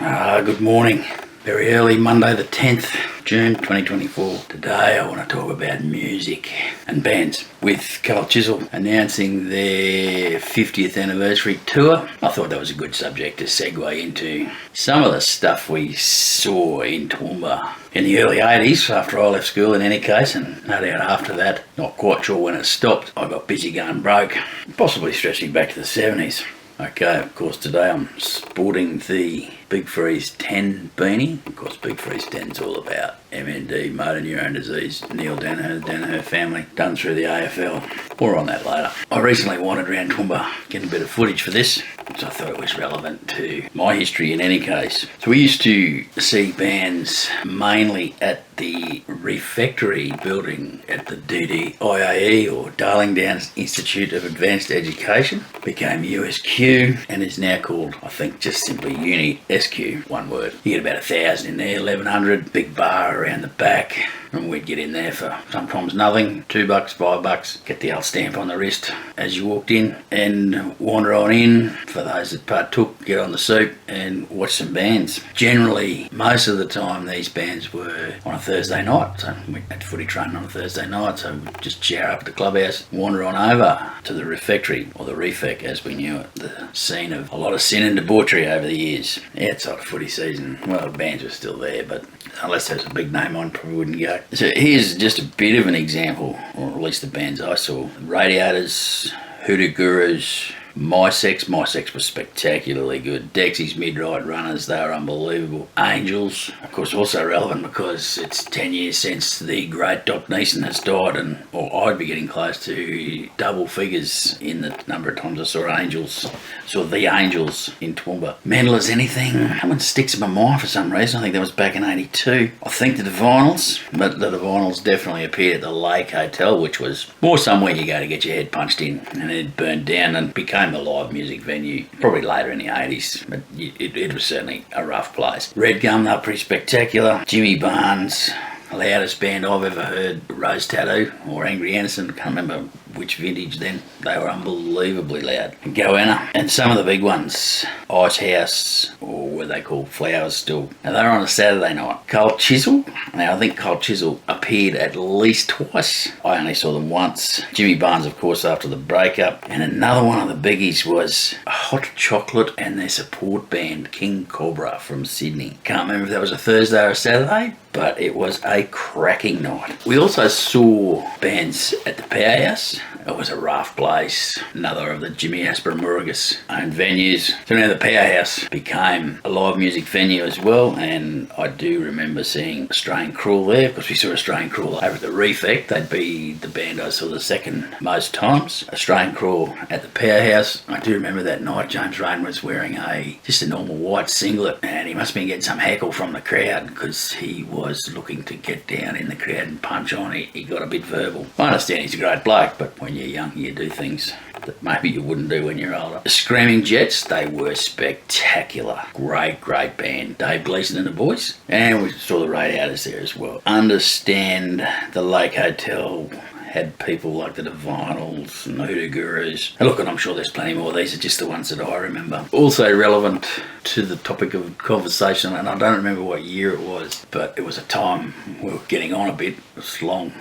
Good morning. Very early Monday the 10th, June 2024. Today I want to talk about music and bands with Chisel announcing their 50th anniversary tour. I thought that was a good subject to segue into some of the stuff we saw in Toowoomba in the early 80s after I left school in any case, and no doubt after that. Not quite sure when it stopped. I got busy going broke, possibly stretching back to the 70s. Okay, of course today I'm sporting the Big Freeze 10 beanie. Of course Big Freeze 10 is all about MND, motor neurone disease, Neil Danaher family, done through the AFL. More on that later. I recently wandered around Toowoomba getting a bit of footage for this, so I thought it was relevant to my history in any case. So we used to see bands mainly at the refectory building at the DDIAE, or Darling Downs Institute of Advanced Education. Became USQ and is now called, I think, just simply Uni SQ, one word. You get about 1,000 in there, 1,100, big bar around the back. And we'd get in there for sometimes nothing, $2, $5, get the old stamp on the wrist as you walked in, and wander on in. For those that partook, get on the soup and watch some bands. Generally, most of the time these bands were on a Thursday night, so we had footy training on a Thursday night, so we'd just shower up at the clubhouse, wander on over to the refectory, or the refec as we knew it, the scene of a lot of sin and debauchery over the years. Outside of footy season, well, the bands were still there, but unless there was a big name on, probably wouldn't go. So here's just a bit of an example, or at least the bands I saw. Radiators, Hoodoo Gurus, My Sex was spectacularly good. Dexys Midnight Runners, they were unbelievable. Angels, of course, also relevant because it's 10 years since the great Doc Neeson has died, and I'd be getting close to double figures in the number of times I saw the Angels in Toowoomba. Mental as Anything, that one sticks in my mind for some reason. I think that was back in 82. I think the Divinyls, but the Divinyls definitely appeared at the Lake Hotel, which was more somewhere you go to get your head punched in, and it burned down and became a live music venue probably later in the 80s, but it was certainly a rough place. Red Gum, they were pretty spectacular. Jimmy Barnes, the loudest band I've ever heard. Rose Tattoo or Angry Anderson, can't remember which vintage then. They were unbelievably loud. Goanna, and some of the big ones, Icehouse, or what they call Flowers still. Now they were on a Saturday night. Chisel, now I think Chisel appeared at least twice. I only saw them once. Jimmy Barnes, of course, after the breakup. And another one of the biggies was Hot Chocolate and their support band, King Cobra from Sydney. Can't remember if that was a Thursday or a Saturday, but it was a cracking night. We also saw bands at the Powerhouse. It was a rough place, another of the Jimmy Aspermurgus owned venues. So now the Powerhouse became a live music venue as well, and I do remember seeing Australian Cruel there, because we saw Australian Cruel over at the Refect. They'd be the band I saw the second most times. Australian Cruel at the Powerhouse. I do remember that night James Rain was wearing just a normal white singlet, and he must have been getting some heckle from the crowd because he was looking to get down in the crowd and punch on. He got a bit verbal. I understand he's a great bloke, but when you're young you do things that maybe you wouldn't do when you're older. The Screaming Jets, they were spectacular. Great Band. Dave Gleason and the boys. And we saw the Radiators there as well. Understand the Lake Hotel had people like the Divinyls and the Hoodoo Gurus. And look, and I'm sure there's plenty more. These are just the ones that I remember. Also relevant to the topic of conversation, and I don't remember what year it was, but it was a time we were getting on a bit. It was long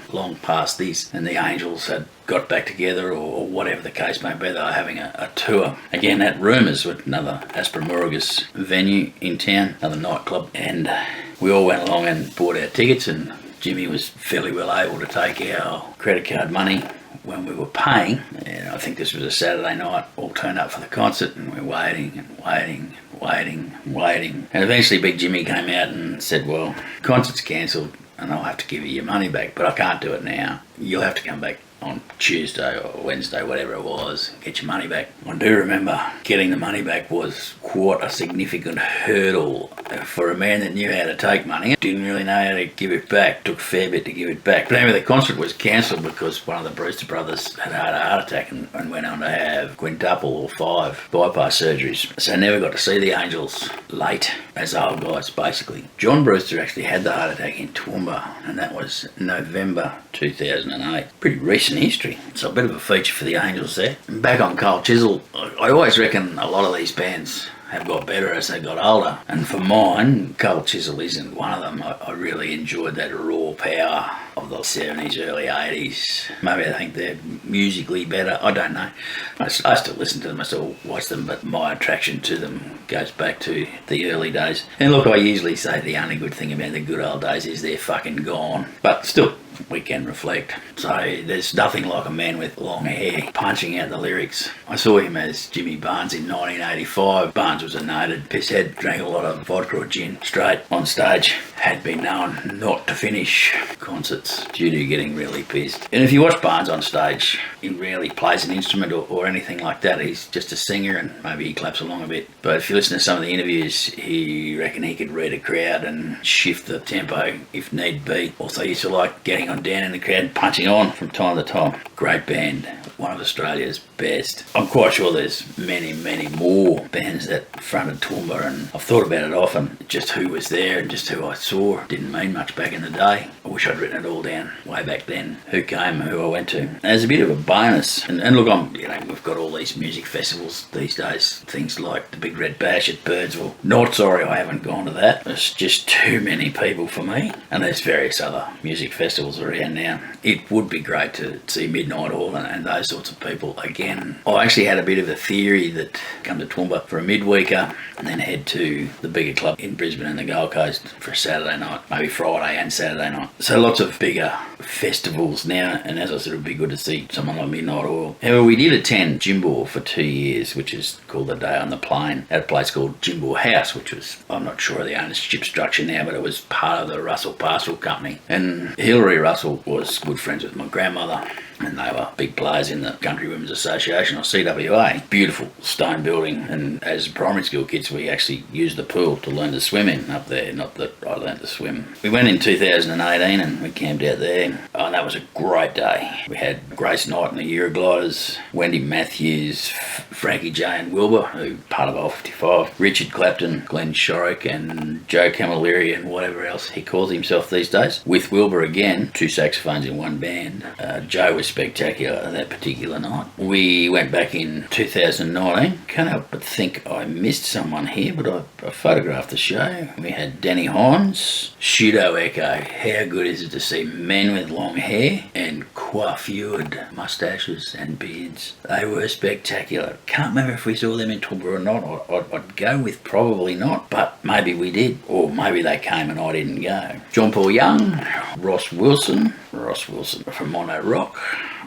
past this, and the Angels had got back together, or whatever the case may be. They were having a tour. Again, at Rumours, with another Aspermurgus venue in town, another nightclub, and we all went along and bought our tickets, and Jimmy was fairly well able to take our credit card money when we were paying, and I think this was a Saturday night. All turned up for the concert, and we're waiting, and eventually Big Jimmy came out and said, well, concert's cancelled and I'll have to give you your money back, but I can't do it now. You'll have to come back on Tuesday or Wednesday, whatever it was, get your money back. I do remember getting the money back was quite a significant hurdle for a man that knew how to take money. Didn't really know how to give it back. Took a fair bit to give it back. But anyway, the concert was cancelled because one of the Brewster brothers had a heart attack and went on to have quintuple or 5 bypass surgeries. So I never got to see the Angels late as old guys, basically. John Brewster actually had the heart attack in Toowoomba, and that was November 2008. Pretty recent history. So a bit of a feature for the Angels there. Back on Chisel, I always reckon a lot of these bands have got better as they got older. And for mine, Cold Chisel isn't one of them. I really enjoyed that raw power of the 70s, early 80s. Maybe I think they're musically better. I don't know. I still listen to them, I still watch them, but my attraction to them goes back to the early days. And look, I usually say the only good thing about the good old days is they're fucking gone. But still, we can reflect. So there's nothing like a man with long hair punching out the lyrics. I saw him as Jimmy Barnes in 1985. Barnes was a noted pisshead, drank a lot of vodka or gin straight on stage. Had been known not to finish concerts due to getting really pissed. And if you watch Barnes on stage, he rarely plays an instrument or anything like that. He's just a singer and maybe he claps along a bit. But if you listen to some of the interviews, he reckoned he could read a crowd and shift the tempo if need be. Also used to like getting on down in the crowd and punching on from time to time. Great band, one of Australia's best. I'm quite sure there's many more bands that fronted Toowoomba, and I've thought about it often, just who was there and just who I saw. Didn't mean much back in the day. I wish I'd written it all down way back then, who came, who I went to. As a bit of a bonus, and look, we've got all these music festivals these days, things like the Big Red Bash at Birdsville. Not sorry I haven't gone to that. There's just too many people for me, and there's various other music festivals around now. It would be great to see Midnight Hall and those sorts of people again. I actually had a bit of a theory that come to Toowoomba for a midweeker and then head to the bigger club in Brisbane and the Gold Coast for a Saturday night, maybe Friday and Saturday night. So lots of bigger festivals now, and as I said, it would be good to see someone like Midnight Oil. However, we did attend Jimbo for 2 years, which is called the Day on the Plain, at a place called Jimbo House, which was, I'm not sure of the ownership structure now, but it was part of the Russell Pastoral Company. And Hilary Russell was good friends with my grandmother, and they were big players in the Country Women's Association, or CWA. Beautiful stone building, and as primary school kids we actually used the pool to learn to swim in up there. Not that I learned to swim. We went in 2018 and we camped out there. Oh, and that was a great day. We had Grace Knight and the Eurogliders, Wendy Matthews, Frankie J and Wilbur, who part of R55, Richard Clapton, Glenn Shorrock and Joe Camilleri and whatever else he calls himself these days. With Wilbur again, 2 saxophones in one band. Joe was spectacular that particular night. We went back in 2019. Can't help but think I missed someone here, but I photographed the show. We had Danny Hines, Pseudo Echo. How good is it to see men with long hair and coiffured moustaches and beards? They were spectacular. Can't remember if we saw them in Toowoomba or not. I'd go with probably not, but maybe we did, or maybe they came and I didn't go. John Paul Young, Ross Wilson from Mono Rock.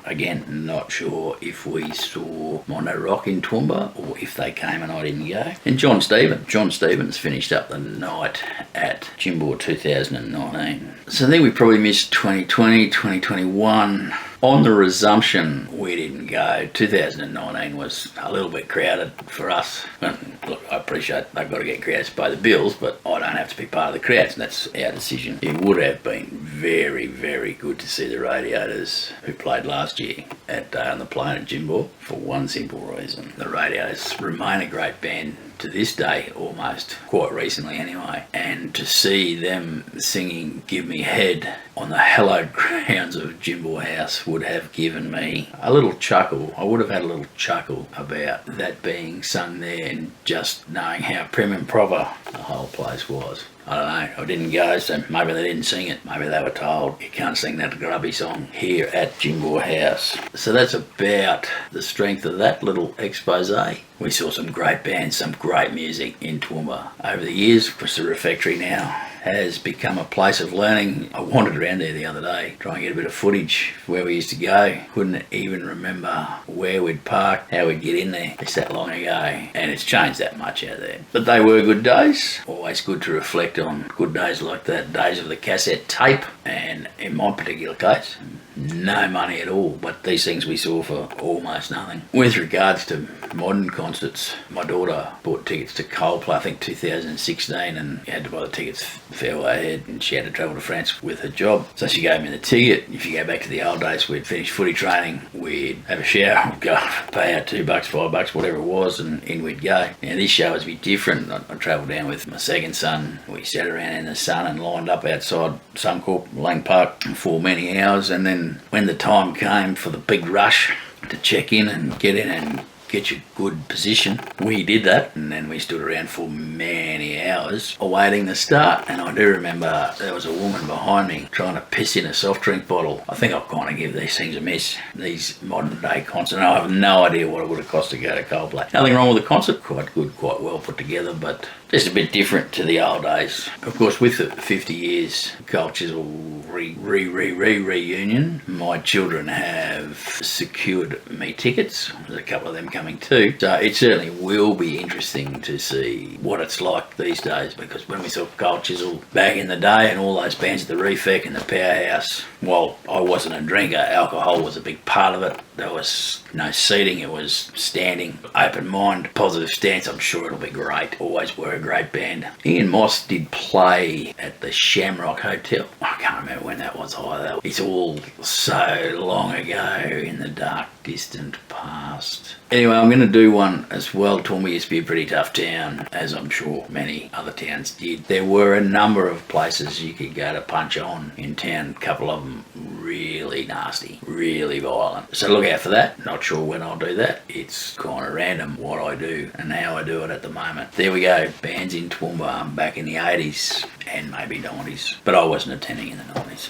Again, not sure if we saw Mono Rock in Toowoomba or if they came and I didn't go. And John Stevens finished up the night at Jimbo 2019. So then we probably missed 2020, 2021. On the resumption, we didn't go. 2019 was a little bit crowded for us. And look, I appreciate they've got to get crowds to pay the bills, but I don't have to be part of the crowds, and that's our decision. It would have been very, very good to see the Radiators, who played last year at Day on the Plain at Jimbo, for one simple reason. The Radiators remain a great band to this day, almost, quite recently anyway, and to see them singing Give Me Head on the hallowed grounds of Jimbo House would have given me a little chuckle. I would have had a little chuckle about that being sung there, and just knowing how prim and proper the whole place was. I don't know, I didn't go, so maybe they didn't sing it. Maybe they were told, you can't sing that grubby song here at Jimbo House. So that's about the strength of that little expose. We saw some great bands, some great music in Toowoomba over the years. Of course, the refectory now has become a place of learning. I wandered around there the other day, trying to get a bit of footage of where we used to go. Couldn't even remember where we'd park, how we'd get in there. It's that long ago, and it's changed that much out there. But they were good days. Always good to reflect on good days like that, days of the cassette tape, and in my particular case, no money at all, but these things we saw for almost nothing. With regards to modern concerts, my daughter bought tickets to Coldplay, I think 2016, and you had to buy the tickets a fair way ahead, and she had to travel to France with her job. So she gave me the ticket. If you go back to the old days, we'd finish footy training, we'd have a shower, we'd go pay out $2, $5, whatever it was, and in we'd go. Now this show was a bit different. I travelled down with my second son. We sat around in the sun and lined up outside Suncorp, Lang Park for many hours, and then when the time came for the big rush to check in and get in and get you good position. We did that, and then we stood around for many hours awaiting the start. And I do remember there was a woman behind me trying to piss in a soft drink bottle. I think I'll kind of give these things a miss, these modern day concerts. I have no idea what it would have cost to go to Coldplay. Nothing wrong with the concert, quite good, quite well put together, but just a bit different to the old days. Of course, with the 50 years Cold Chisel reunion, my children have secured me tickets. There's a couple of them coming too. So it certainly will be interesting to see what it's like these days, because when we saw Cold Chisel back in the day and all those bands, the Refec and the Powerhouse, while I wasn't a drinker, alcohol was a big part of it. There was no seating, it was standing, open mind, positive stance. I'm sure it'll be great. Always were a great band. Ian Moss did play at the Shamrock Hotel. I can't remember when that was either. It's all so long ago in the dark, distant past. Anyway, I'm going to do one as well. Toowoomba used to be a pretty tough town, as I'm sure many other towns did. There were a number of places you could go to punch on in town. A couple of them really nasty, really violent. So look out for that. Not sure when I'll do that. It's kind of random what I do and how I do it at the moment. There we go. Bands in Toowoomba back in the 80s and maybe 90s. But I wasn't attending in the 90s.